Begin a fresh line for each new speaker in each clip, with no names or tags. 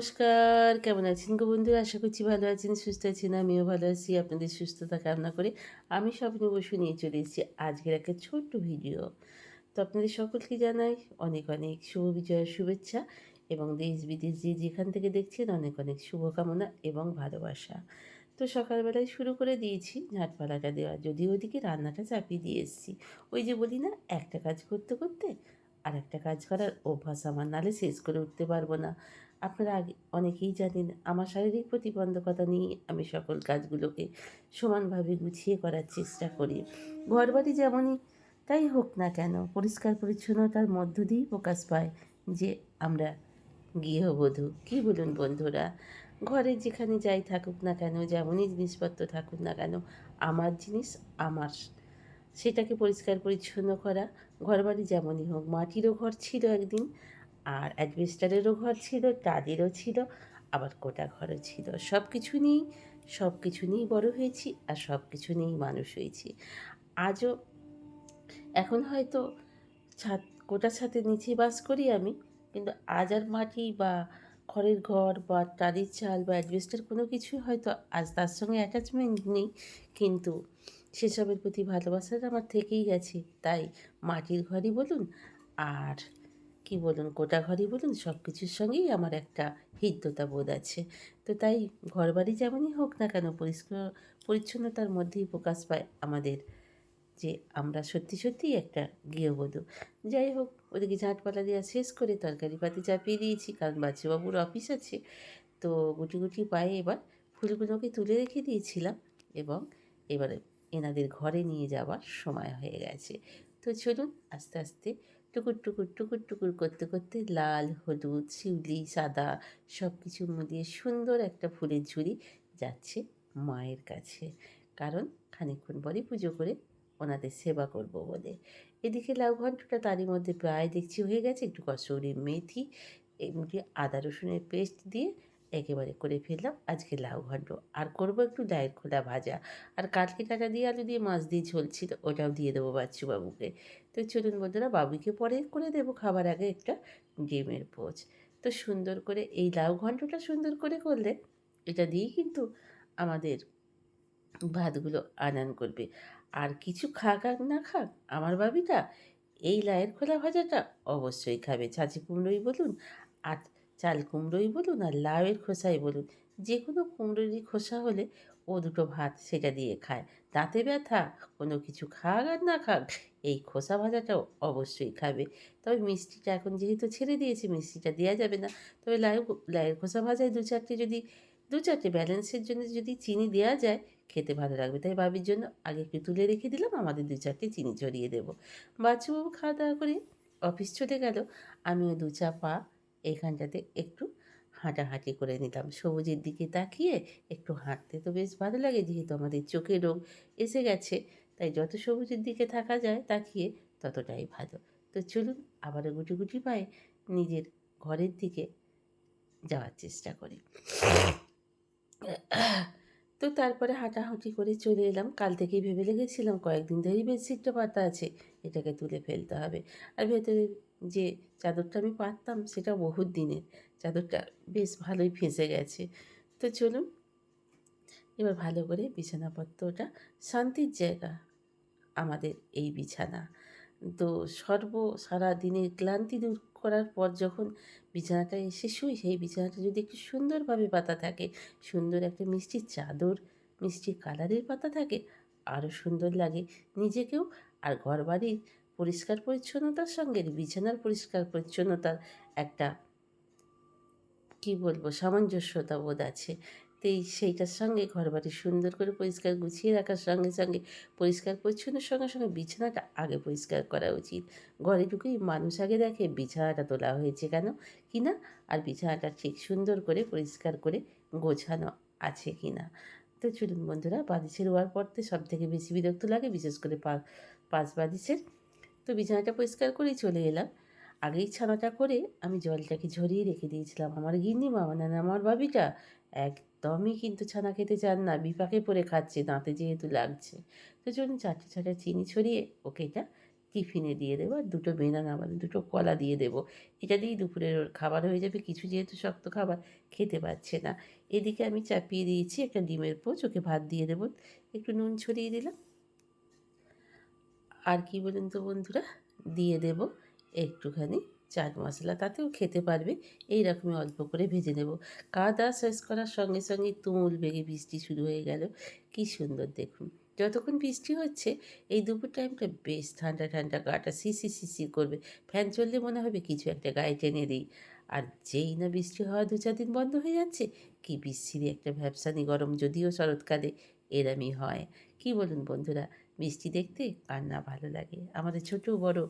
নমস্কার, কেমন আছেন গো বন্ধুরা? আশা করছি ভালো আছেন, সুস্থ আছেন। আমিও ভালো আছি। আপনাদের সুস্থতা কামনা করে আমি স্বপ্ন বসু নিয়ে চলে এসেছি আজকের একটা ছোট্ট ভিডিও। তো আপনাদের সকলকে জানাই অনেক, অনেক শুভ বিজয়ের শুভেচ্ছা এবং দেশ-বিদেশ যে যেখান থেকে দেখছেন অনেক, অনেক শুভকামনা এবং ভালোবাসা। তো সকালবেলায় শুরু করে দিয়েছি ঝাঁটপালাটা দেওয়া। যদিও ওদিকে রান্নাটা চাপিয়ে দিয়ে এসেছি। ওই যে বলি না, একটা কাজ করতে, করতে আরেকটা কাজ করার অভ্যাস আমার, নাহলে শেষ করে উঠতে পারব না। আপনারা আগে অনেকেই জানেন আমার শারীরিক প্রতিবন্ধকতা নিয়ে আমি সকল কাজগুলোকে সমানভাবে গুছিয়ে করার চেষ্টা করি। ঘরবাড়ি যেমনই তাই হোক না কেন, পরিষ্কার পরিচ্ছন্নতার মধ্য দিয়েই প্রকাশ পায় যে আমরা গৃহবধূ। কী বলুন বন্ধুরা? ঘরে যেখানে যাই থাকুক না কেন, যেমনই জিনিসপত্র থাকুক না কেন, আমার জিনিস আমার। সেটাকে পরিষ্কার পরিচ্ছন্ন করা, ঘরবাড়ি যেমনই হোক। মাটিরও ঘর ছিল একদিন, আর অ্যাজবেস্টারেরও ঘর ছিল, টালিরও ছিল, আবার কোটা ঘরও ছিল। সব কিছু নিয়েই বড় হয়েছি আর সব কিছু নিয়েই মানুষ হয়েছি। আজও এখন হয়তো ছাদ কোটা ছাদের নিচে বাস করি আমি, কিন্তু আজ আর মাটি বা খড়ের ঘর বা টালির চাল বা অ্যাজবেস্টার কোনো কিছুই হয়তো আজ তার সঙ্গে অ্যাটাচমেন্ট নেই, কিন্তু সেসবের প্রতি ভালোবাসাটা আমার থেকেই গেছে। তাই মাটির ঘরই বলুন আর কি বলুন, কোটা ঘরই বলুন, সব কিছুর সঙ্গেই আমার একটা হৃদ্যতা বোধ আছে। তো তাই ঘরবাড়ি যেমনই হোক না কেন, পরিষ্কার পরিচ্ছন্নতার মধ্যেই প্রকাশ পায় আমাদের যে আমরা সত্যি সত্যিই একটা গৃহবধূ। যাই হোক, ওদিকে ঝাঁটপালা দেওয়া শেষ করে তরকারিপাতি চাপিয়ে দিয়েছি, কারণ বাচ্চাবাবুর অফিস আছে। তো গুটি গুটি পায়ে এবার ফুলগুলোকে তুলে রেখে দিয়েছিলাম এবং এবারে এনাদের ঘরে নিয়ে যাওয়ার সময় হয়ে গেছে। তো চলুন আস্তে আস্তে টুকুর টুকুর টুকুর টুকুর করতে করতে লাল, হলুদ, শিউলি, সাদা সব কিছু মিলিয়ে সুন্দর একটা ফুলের ঝুড়ি যাচ্ছে মায়ের কাছে। কারণ খানিকক্ষণ পরই পুজো করে ওনাদের সেবা করব বলে। এদিকে লাউ ঘন্টটা তারই মধ্যে প্রায় দেখছি হয়ে গেছে। একটু কসুরি মেথি, এমনি আদা রসুনের পেস্ট দিয়ে একেবারে করে ফেললাম আজকে লাউ ঘন্ট। আর করব একটু ডায়ের খোলা ভাজা। আর কাটলি কাটা দিয়ে আলু দিয়ে মাছ দিয়ে ঝোল ছিল, ওটাও দিয়ে দেবো বাচ্চুবাবুকে। তো চলুন বন্ধুরা, বাবুকে পরে করে দেবো খাবার আগে একটা ডিমের পোচ। তো সুন্দর করে এই লাউ ঘন্টটা সুন্দর করে করলে এটা দিয়েই কিন্তু আমাদের ভাতগুলো আনান করবে। আর কিছু খাক আর না খাক, আমার বাবিটা এই লাউয়ের খোলা ভাজাটা অবশ্যই খাবে। ছাঁচি কুমড়োই বলুন আর চাল কুমড়োই বলুন আর লাউয়ের খোসাই বলুন, যে কোনো কুমড়োরই খোসা হলে ও দুটো ভাত সেটা দিয়ে খায়। দাঁতে ব্যথা, কোনো কিছু খাক আর না খাক, এই খোসা ভাজাটাও অবশ্যই খাবে। তবে মিষ্টিটা এখন যেহেতু ছেড়ে দিয়েছি, মিষ্টিটা দেওয়া যাবে না। তবে লাউয়ের খোসা ভাজায় দু চারটে ব্যালেন্সের জন্য যদি চিনি দেওয়া যায়, খেতে ভালো লাগবে। তাই ভাবির জন্য আগে একটু তুলে রেখে দিলাম, আমাদের ২-৪টে চিনি ছড়িয়ে দেবো। বাচ্চাবাবু খাওয়া-দাওয়া করে অফিস চলে গেল। আমিও ২ চা পা এইখানটাতে একটু হাঁটাহাঁটি করে নিলাম। সবুজের দিকে তাকিয়ে একটু হাঁটতে তো বেশ ভালো লাগে, যেহেতু আমাদের চোখের রোগ এসে গেছে। তাই যত সবুজের দিকে থাকা যায় তাকিয়ে, ততটাই ভালো। তো চলুন আবারও গুটি, গুটি পায়ে নিজের ঘরের দিকে যাওয়ার চেষ্টা করি। তো তারপরে হাঁটাহাঁটি করে চলে এলাম। কাল থেকেই ভেবে লেগেছিলাম, কয়েকদিন ধরেই বেডশিটটা পাতা আছে, এটাকে তুলে ফেলতে হবে। আর ভেতরে যে চাদরটা আমি পাততাম সেটা বহুত দিনের। চাদরটা বেশ ভালোই ফেঁসে গেছে। তো চলুন এবার ভালো করে বিছানাপত্রটা, শান্তির জায়গা আমাদের এই বিছানা। তো সারাদিনের ক্লান্তি দূর করার পর যখন বিছানাটায় এসে শুই, সেই বিছানাটা যদি একটু সুন্দরভাবে পাতা থাকে, সুন্দর একটা মিষ্টি চাদর, মিষ্টি কালারের পাতা থাকে, আরও সুন্দর লাগে নিজেকেও। আর ঘরবাড়ির পরিষ্কার পরিচ্ছন্নতার সঙ্গে বিছানার পরিষ্কার পরিচ্ছন্নতার একটা কী বলবো, সামঞ্জস্যতা বোধ আছে। তো সেইটার সঙ্গে ঘরবাড়ি সুন্দর করে পরিষ্কার গুছিয়ে রাখার সঙ্গে সঙ্গে পরিষ্কার পরিচ্ছন্নের সঙ্গে সঙ্গে বিছানাটা আগে পরিষ্কার করা উচিত। ঘরে ঢুকেই মানুষ আগে দেখে বিছানাটা তোলা হয়েছে কেন কি না, আর বিছানাটা ঠিক সুন্দর করে পরিষ্কার করে গোছানো আছে কি না। তো চলুন বন্ধুরা, বালিশের ওয়ার পড়তে সবথেকে বেশি বিরক্ত লাগে, বিশেষ করে পাশ বালিশের। তো বিছানাটা পরিষ্কার করেই চলে এলাম। আগেই ছানাটা করে আমি জলটাকে ঝরিয়ে রেখে দিয়েছিলাম। আমার গিন্নিমা মানে আমার ভাবিটা একদমই কিন্তু ছানা খেতে চান না, বিপাকে পড়ে খাচ্ছে, দাঁতে যেহেতু লাগছে। তো চলুন ৪টে চিনি ছড়িয়ে ওকে এটা টিফিনে দিয়ে দেবো, আর 2টো বেনানা মানে 2টো কলা দিয়ে দেবো। এটা দিয়েই দুপুরের ওর খাবার হয়ে যাবে। কিছু যেহেতু শক্ত খাবার খেতে পারছে না। এদিকে আমি চাপিয়ে দিয়েছি একটা ডিমের পোচ, ওকে ভাত দিয়ে দেবো। একটু নুন ছড়িয়ে দিলাম। আর কি বলুন তো বন্ধুরা, দিয়ে দেব একটুখানি চাট মশলা, তাতেও খেতে পারবে। এই রকমই অল্প করে ভেজে নেব। খাওয়া দাওয়া শেষ করার সঙ্গে সঙ্গেই তুমুল বেগে বৃষ্টি শুরু হয়ে গেল। কি সুন্দর দেখুন! যতক্ষণ বৃষ্টি হচ্ছে এই দুপুর টাইমটা বেশ ঠান্ডা ঠান্ডা, গাটা শিরশির শিরশির করবে। ফ্যান চললে মনে হবে কিছু একটা গায়ে টেনে দিই। আর যেই না বৃষ্টি হওয়া 2-4 দিন বন্ধ হয়ে যাচ্ছে, কি বিচ্ছিরি একটা ভ্যাপসানি গরম, যদিও শরৎকালে এরমই হয়। কি বলুন বন্ধুরা? বৃষ্টি দেখতে কার না ভালো লাগে? আমাদের ছোট বড়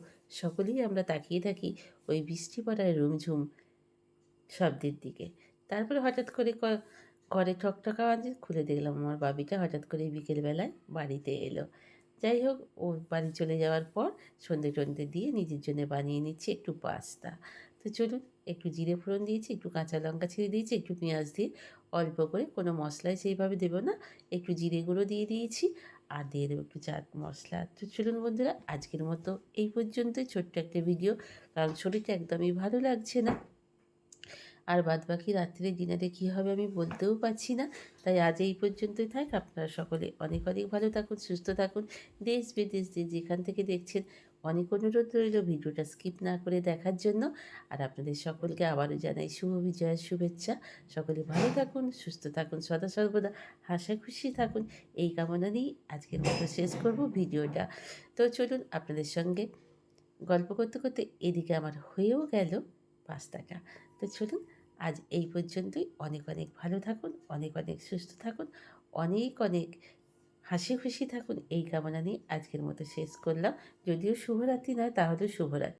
সকলেই আমরা তাকিয়ে থাকি ওই বৃষ্টি পড়ার রুমঝুম শব্দের দিকে। তারপরে হঠাৎ করে ঘরে ঠকঠক আওয়াজে খুলে দেখলাম আমার বাবিটা হঠাৎ করে বিকেলবেলায় বাড়িতে এলো। যাই হোক, ও বাড়ি চলে যাওয়ার পর সন্ধে-টন্ধে দিয়ে নিজের জন্য বানিয়ে নিচ্ছি একটু পাস্তা। তো চলুন, একটু জিরে ফোড়ন দিয়েছি, একটু কাঁচা লঙ্কা ছিঁড়ে দিয়েছি, একটু পেঁয়াজ দিয়ে অল্প করে, কোনো মশলাই সেইভাবে দেবো না। একটু জিরে গুঁড়ো দিয়ে দিয়েছি আর দিয়ে দেবো একটু চাট মশলা। তো চলুন বন্ধুরা, আজকের মতো এই পর্যন্তই, ছোট্ট একটা ভিডিও। কারণ শরীরটা একদমই ভালো লাগছে না। আর বাদবাকি রাত্রে ডিনারে কী হবে আমি বলতেও পারছি না। তাই আজ এই পর্যন্তই থাক। আপনারা সকলে অনেক অনেক ভালো থাকুন, সুস্থ থাকুন। দেশ বিদেশ যে যেখান থেকে দেখছেন, অনেক অনুরোধ রইল ভিডিওটা স্কিপ না করে দেখার জন্য। আর আপনাদের সকলকে আবারও জানাই শুভ বিজয়ের শুভেচ্ছা। সকলে ভালো থাকুন, সুস্থ থাকুন, সদা সর্বদা হাসাখুশি থাকুন। এই কামনা নিয়েই আজকের মতো শেষ করব ভিডিওটা। তো চলুন, আপনাদের সঙ্গে গল্প করতে করতে এদিকে আমার হয়েও গেল পাস্তাটা। তো চলুন, আজ এই পর্যন্তই। অনেক অনেক ভালো থাকুন, অনেক অনেক সুস্থ থাকুন, অনেক অনেক হাসি খুশি থাকুন। এই কামনা নিয়ে আজকের মতো শেষ করলাম। যদিও শুভরাত্রি নয়, তাহলেও শুভরাত্রি।